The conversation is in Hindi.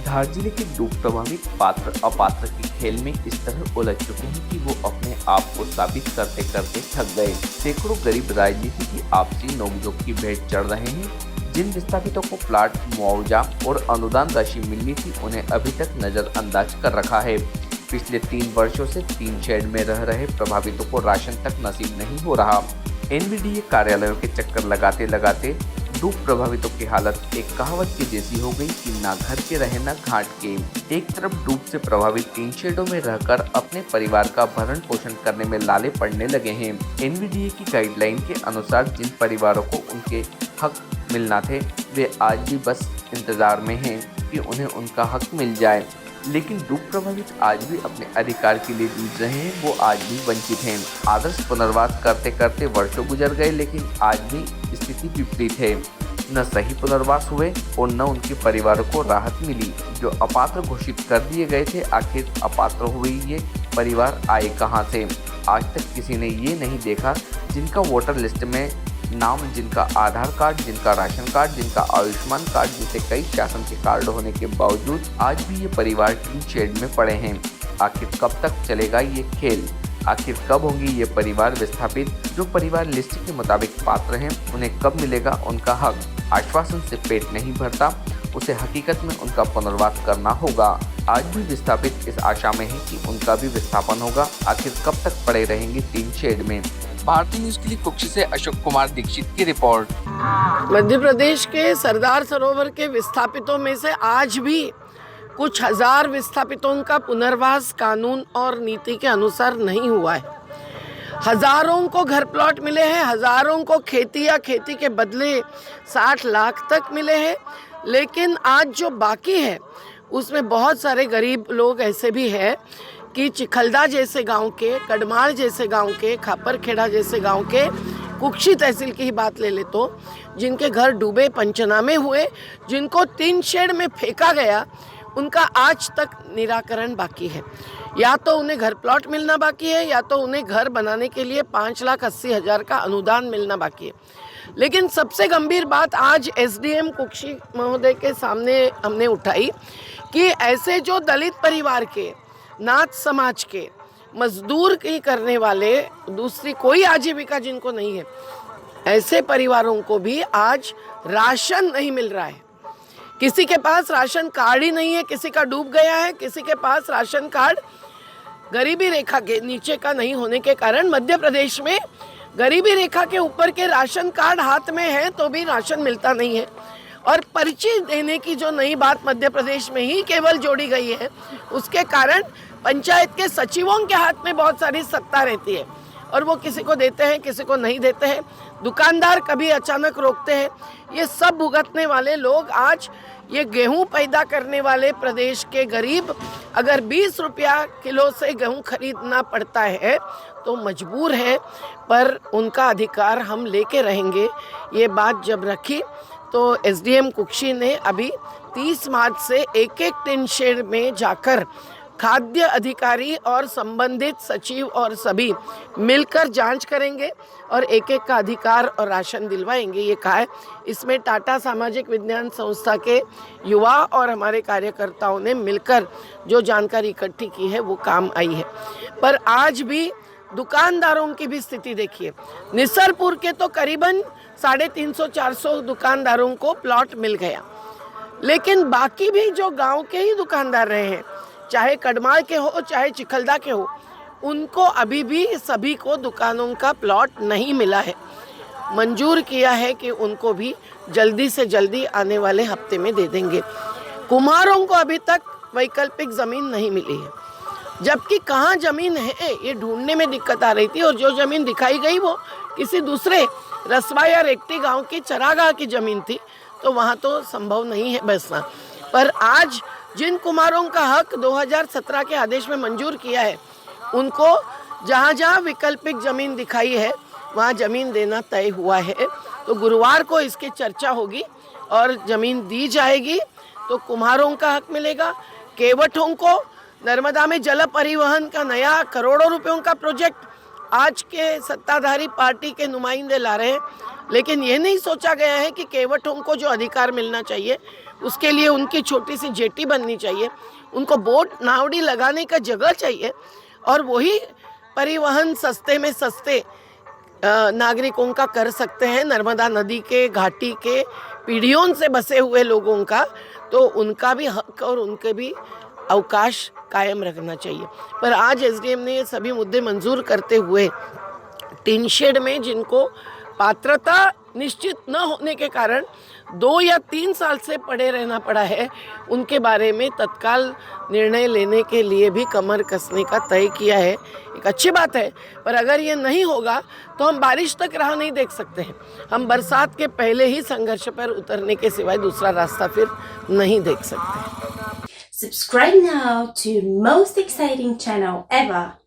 धार जिले के डूब प्रभावित पात्र अपात्र के खेल में इस तरह उलझ चुके हैं कि वो अपने आप को साबित करते करते थक गए। सैकड़ों गरीब राजनीति की आपसी नोकझोंक की भेंट चढ़ रहे हैं। जिन विस्थापितों को प्लाट, मुआवजा और अनुदान राशि मिलनी थी, उन्हें अभी तक नजरअंदाज कर रखा है। पिछले 3 वर्षों से 3 शेड में रह रहे प्रभावितों को राशन तक नसीब नहीं हो रहा। एनवीडीए कार्यालयों के चक्कर लगाते लगाते डूब प्रभावितों की हालत एक कहावत की जैसी हो गई कि ना घर के रहे ना घाट के। एक तरफ डूब से प्रभावित 3 शेडों में रहकर अपने परिवार का भरण पोषण करने में लाले पड़ने लगे हैं। एनवीडीए की गाइडलाइन के अनुसार जिन परिवारों को उनके हक मिलना थे, वे आज भी बस इंतजार में हैं कि उन्हें उनका हक मिल जाए। लेकिन डूब प्रभावित आज भी अपने अधिकार के लिए जूझ रहे हैं। वो आज भी वंचित हैं। आदर्श पुनर्वास करते करते वर्षों गुजर गए, लेकिन आज भी स्थिति विपरीत है। न सही पुनर्वास हुए और न उनके परिवारों को राहत मिली। जो अपात्र घोषित कर दिए गए थे, आखिर अपात्र हुए ये परिवार आए कहां से? आज तक किसी ने ये नहीं देखा। जिनका वोटर लिस्ट में नाम, जिनका आधार कार्ड, जिनका राशन कार्ड, जिनका आयुष्मान कार्ड जैसे कई शासन के कार्ड होने के बावजूद आज भी ये परिवार टीन शेड में पड़े हैं। आखिर कब तक चलेगा ये खेल? आखिर कब होंगे ये परिवार विस्थापित? जो परिवार लिस्ट के मुताबिक पात्र हैं, उन्हें कब मिलेगा उनका हक? आश्वासन से पेट नहीं भरता, उसे हकीकत में उनका पुनर्वास करना होगा। आज भी विस्थापित इस आशा में है कि उनका भी विस्थापन होगा। आखिर कब तक पड़े रहेंगे 3 शेड में? भारतीय न्यूज के लिए कुक्षी से अशोक कुमार दीक्षित की रिपोर्ट। मध्य प्रदेश के सरदार सरोवर के विस्थापितों में से आज भी कुछ हजार विस्थापितों का पुनर्वास कानून और नीति के अनुसार नहीं हुआ है। हजारों को घर प्लॉट मिले हैं, हजारों को खेती या खेती के बदले 60 लाख तक मिले हैं, लेकिन आज जो बाकी है उसमें बहुत सारे गरीब लोग ऐसे भी हैं कि चिखलदा जैसे गांव के, कड़माल जैसे गांव के, खापरखेड़ा जैसे गांव के, कुक्षी तहसील की ही बात ले ले तो जिनके घर डूबे, पंचनामे हुए, जिनको 3 शेड में फेंका गया, उनका आज तक निराकरण बाकी है। या तो उन्हें घर प्लॉट मिलना बाकी है, या तो उन्हें घर बनाने के लिए 5,80,000 का अनुदान मिलना बाकी है। लेकिन सबसे गंभीर बात आज एसडीएम कुक्षी महोदय के सामने हमने उठाई कि ऐसे जो दलित परिवार के, नाथ समाज के, मजदूर की करने वाले, दूसरी कोई आजीविका जिनको नहीं है, ऐसे परिवारों को भी आज राशन नहीं मिल रहा है। किसी के पास राशन कार्ड ही नहीं है, किसी का डूब गया है, किसी के पास राशन कार्ड गरीबी रेखा के नीचे का नहीं होने के कारण मध्य प्रदेश में गरीबी रेखा के ऊपर के राशन कार्ड हाथ में है तो भी राशन मिलता नहीं है। और पर्ची देने की जो नई बात मध्य प्रदेश में ही केवल जोड़ी गई है, उसके कारण पंचायत के सचिवों के हाथ में बहुत सारी सत्ता रहती है और वो किसी को देते हैं, किसी को नहीं देते हैं। दुकानदार कभी अचानक रोकते हैं। ये सब भुगतने वाले लोग आज ये गेहूं पैदा करने वाले प्रदेश के गरीब अगर 20 रुपया किलो से गेहूं खरीदना पड़ता है तो मजबूर है, पर उनका अधिकार हम लेके रहेंगे। ये बात जब रखी तो एसडीएम कुक्षी ने अभी 30 मार्च से एक टिन शेड में जाकर खाद्य अधिकारी और संबंधित सचिव और सभी मिलकर जांच करेंगे और एक का अधिकार और राशन दिलवाएंगे, ये कहा है। इसमें टाटा सामाजिक विज्ञान संस्था के युवा और हमारे कार्यकर्ताओं ने मिलकर जो जानकारी इकट्ठी की है वो काम आई है। पर आज भी दुकानदारों की भी स्थिति देखिए। निसरपुर के तो करीबन 350-400 दुकानदारों को प्लॉट मिल गया, लेकिन बाकी भी जो गांव के ही दुकानदार रहे हैं, चाहे कड़माल के हो चाहे चिखलदा के हो, उनको अभी भी सभी को दुकानों का प्लॉट नहीं मिला है। मंजूर किया है कि उनको भी जल्दी से जल्दी आने वाले हफ्ते में दे देंगे। कुम्हारों को अभी तक वैकल्पिक ज़मीन नहीं मिली है, जबकि कहाँ ज़मीन है ये ढूंढने में दिक्कत आ रही थी। और जो ज़मीन दिखाई गई वो किसी दूसरे रसवा या रेकटी गाँव की चरागाह की ज़मीन थी, तो वहाँ तो संभव नहीं है बसना। पर आज जिन कुम्हारों का हक 2017 के आदेश में मंजूर किया है, उनको जहाँ जहाँ वैकल्पिक ज़मीन दिखाई है वहाँ ज़मीन देना तय हुआ है। तो गुरुवार को इसकी चर्चा होगी और ज़मीन दी जाएगी तो कुम्हारों का हक मिलेगा। केवटों को नर्मदा में जल परिवहन का नया करोड़ों रुपयों का प्रोजेक्ट आज के सत्ताधारी पार्टी के नुमाइंदे ला रहे हैं, लेकिन ये नहीं सोचा गया है कि केवटों को जो अधिकार मिलना चाहिए उसके लिए उनकी छोटी सी जेटी बननी चाहिए, उनको बोट नावड़ी लगाने का जगह चाहिए और वही परिवहन सस्ते में सस्ते नागरिकों का कर सकते हैं। नर्मदा नदी के घाटी के पीढ़ियों से बसे हुए लोगों का तो उनका भी हक और उनके भी अवकाश कायम रखना चाहिए। पर आज एसडीएम ने ये सभी मुद्दे मंजूर करते हुए टिन शेड में जिनको पात्रता निश्चित न होने के कारण 2 या 3 साल से पड़े रहना पड़ा है, उनके बारे में तत्काल निर्णय लेने के लिए भी कमर कसने का तय किया है। एक अच्छी बात है, पर अगर ये नहीं होगा तो हम बारिश तक राह नहीं देख सकते हैं। हम बरसात के पहले ही संघर्ष पर उतरने के सिवाय दूसरा रास्ता फिर नहीं देख सकते। Subscribe now to most exciting channel ever.